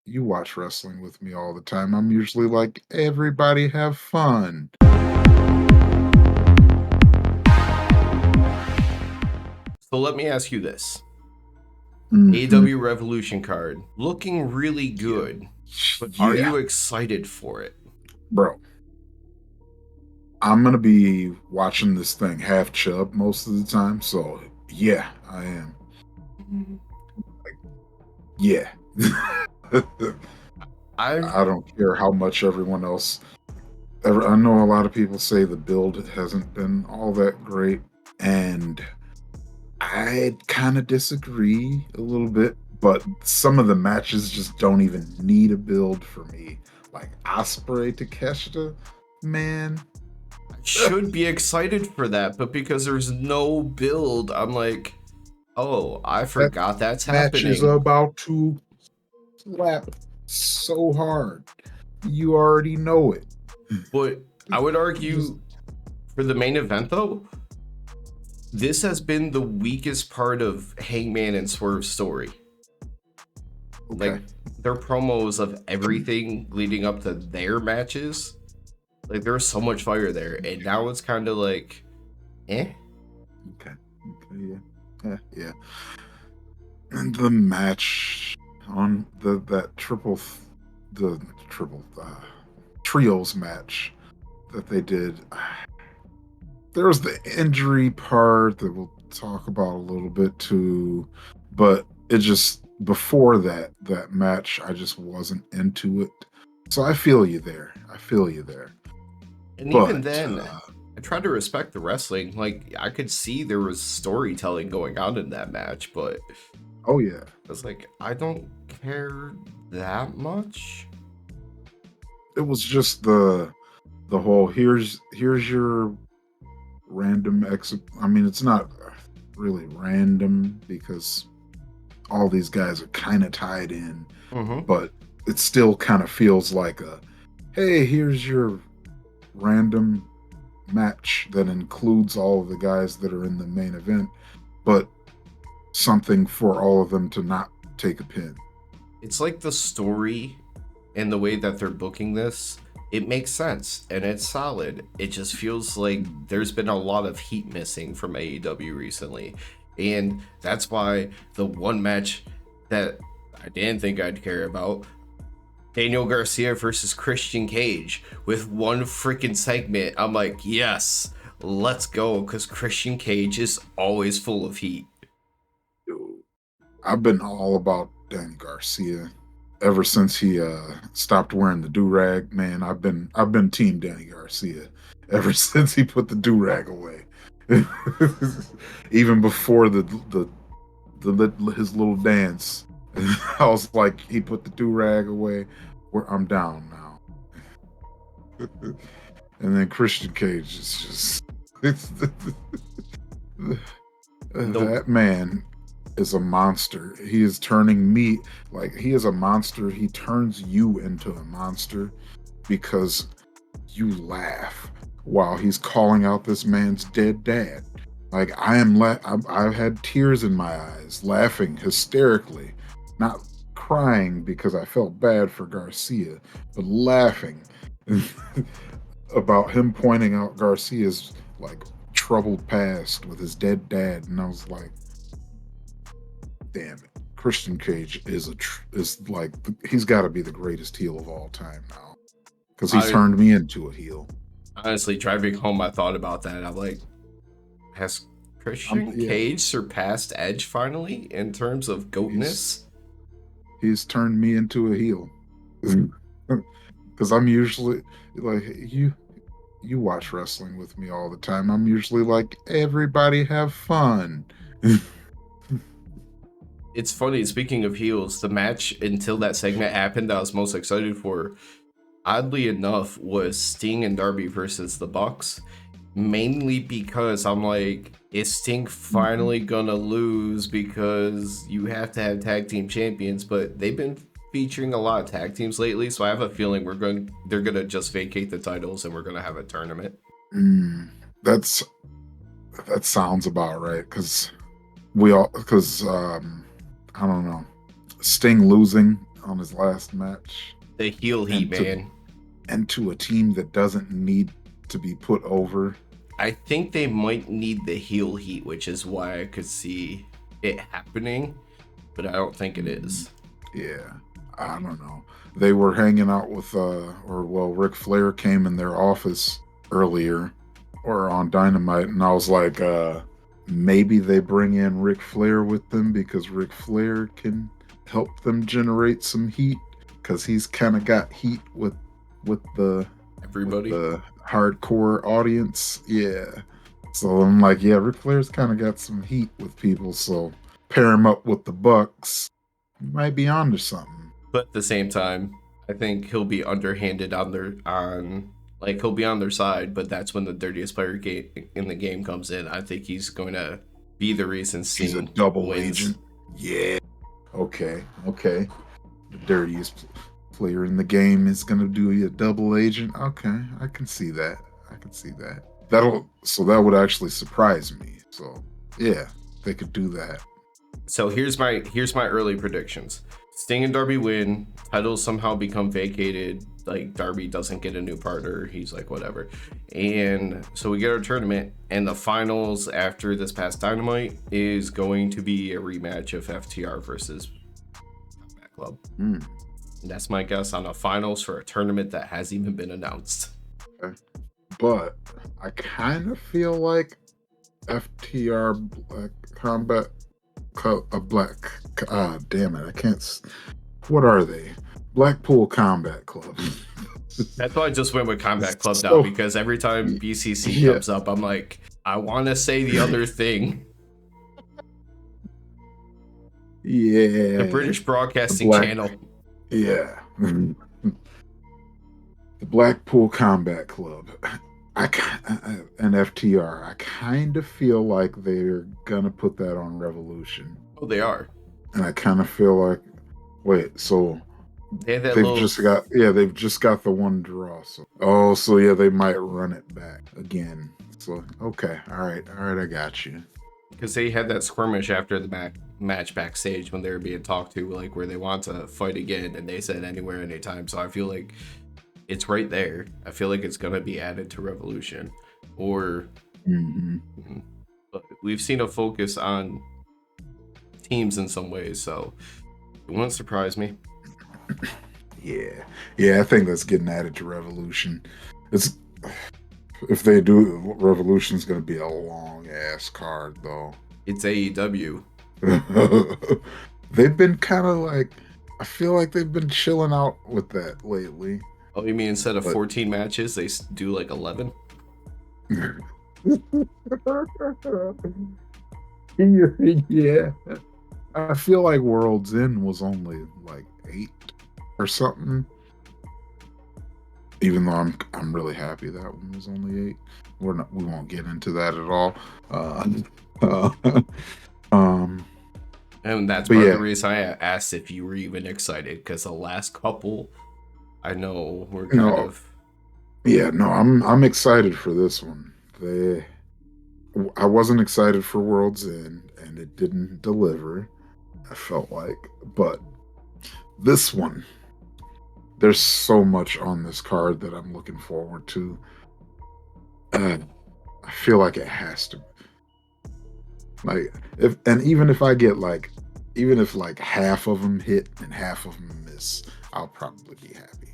you watch wrestling with me all the time. I'm usually like, everybody have fun. So let me ask you this. Mhm. AEW Revolution card looking really Yeah. good, but are Yeah, you excited for it? bro. I'm gonna be watching this thing half chub most of the time, so yeah, I am. Yeah. I've I don't care how much everyone else. I know a lot of people say the build hasn't been all that great, and I kind of disagree a little bit. But some of the matches just don't even need a build for me. Like Osprey to Keshta, man, should be excited for that, but because there's no build, I'm like, oh, I that forgot that's match is happening. about to slap so hard. You already know it. But I would Just argue for the main event though, this has been the weakest part of Hangman and Swerve's story. okay. Like their promos of everything leading up to their matches, like there's so much fire there, and now it's kind of like, eh. Okay. Okay. Yeah. Yeah. Yeah. And the match on that the triple trios match that they did. There was the injury part that we'll talk about a little bit too, but it just before that match, I just wasn't into it. So I feel you there. I feel you there. And even But then, I tried to respect the wrestling. Like I could see there was storytelling going on in that match, but oh yeah, I was like, I don't care that much. it was just the whole here's your random I mean, it's not really random because all these guys are kind of tied in, Mm-hmm. but it still kind of feels like a hey, here's your random match that includes all of the guys that are in the main event, but something for all of them to not take a pin. It's like the story and the way that they're booking this, it makes sense and it's solid. It just feels like there's been a lot of heat missing from AEW recently. And that's why the one match that I didn't think I'd care about, Daniel Garcia versus Christian Cage, with one freaking segment, I'm like, yes, let's go, because Christian Cage is always full of heat. I've been all about Danny Garcia ever since he stopped wearing the do rag. Man, I've been team Danny Garcia ever since he put the do rag away. Even before his little dance, I was like, he put the do rag away. Where I'm down now. And then Christian Cage is just The that man is a monster. He is turning me like he is a monster. He turns you into a monster because you laugh while he's calling out this man's dead dad. Like I've had tears in my eyes, laughing hysterically, not crying because I felt bad for Garcia, but laughing about him pointing out Garcia's like troubled past with his dead dad, and I was like, damn it, Christian Cage is like he's got to be the greatest heel of all time now because he's I turned me into a heel. honestly, driving home, I thought about that. I'm like, has Christian Yeah, Cage surpassed Edge finally in terms of he's goatness? he's turned me into a heel because I'm usually like you watch wrestling with me all the time. I'm usually like, everybody have fun. It's funny, speaking of heels, the match until that segment happened that I was most excited for, oddly enough, was Sting and Darby versus the Bucks. Mainly because I'm like, is Sting Mhm. finally gonna lose because you have to have tag team champions? But they've been featuring a lot of tag teams lately, so I have a feeling they're gonna just vacate the titles and we're gonna have a tournament. Mm, that's that sounds about right because we all because I don't know, Sting losing. on his last match, The heel heat, man. and to a team that doesn't need to be put over. I think they might need the heel heat, which is why I could see it happening, but I don't think it is. Yeah, I don't know. They were hanging out with, Ric Flair came in their office earlier, or on Dynamite, and I was like, maybe they bring in Ric Flair with them because Ric Flair can help them generate some heat because he's kind of got heat with the Everybody. the hardcore audience. Yeah. So I'm like, yeah, Ric Flair's kind of got some heat with people. So pair him up with the Bucks, you might be onto something. But at the same time, I think he'll be underhanded he'll be on their side, but that's when the dirtiest player in the game comes in. I think he's going to be the reason He's a Sting double wins. agent. Yeah. Okay. The dirtiest player in the game is gonna do a double agent. Okay, I can see that. That would actually surprise me. So yeah, they could do that. So here's my early predictions. Sting and Darby win. Titles somehow become vacated. Like Darby doesn't get a new partner. He's like whatever. And so we get our tournament, and the finals after this past Dynamite is going to be a rematch of FTR versus Combat Club. And that's my guess on the finals for a tournament that hasn't even been announced. Okay. But I kind of feel like FTR Black Combat Black. Damn it! I can't. What are they? Blackpool Combat Club. That's why I just went with Combat Club now, because every time BCC comes up, I'm like, I want to say the other thing. Yeah. The British Broadcasting Channel. Yeah. The Blackpool Combat Club. And FTR. I kind of feel like they're gonna put that on Revolution. Oh, they are. And I kind of feel like, wait, so they've just got the one draw. So yeah, they might run it back again. So okay, all right, I got you. Because they had that skirmish after the match backstage when they were being talked to, like where they want to fight again, and they said anywhere, anytime. So I feel like it's right there. I feel like it's gonna be added to Revolution, or but we've seen a focus on teams in some ways, so it wouldn't surprise me. Yeah, I think that's getting added to Revolution. If they do, Revolution's gonna be a long ass card though. It's AEW. They've been kind of like, I feel like they've been chilling out with that lately. Oh, you mean instead of 14 matches, they do like 11? Yeah. I feel like World's End was only like 8 or something. Even though I'm really happy that one was only 8. We won't get into that at all. And that's part of the reason I asked if you were even excited, because the last couple, I know we're kind of. Yeah, no, I'm excited for this one. I wasn't excited for World's End, and it didn't deliver. I felt like, but this one, there's so much on this card that I'm looking forward to. I feel like it has to. Like, even if half of them hit and half of them miss, I'll probably be happy.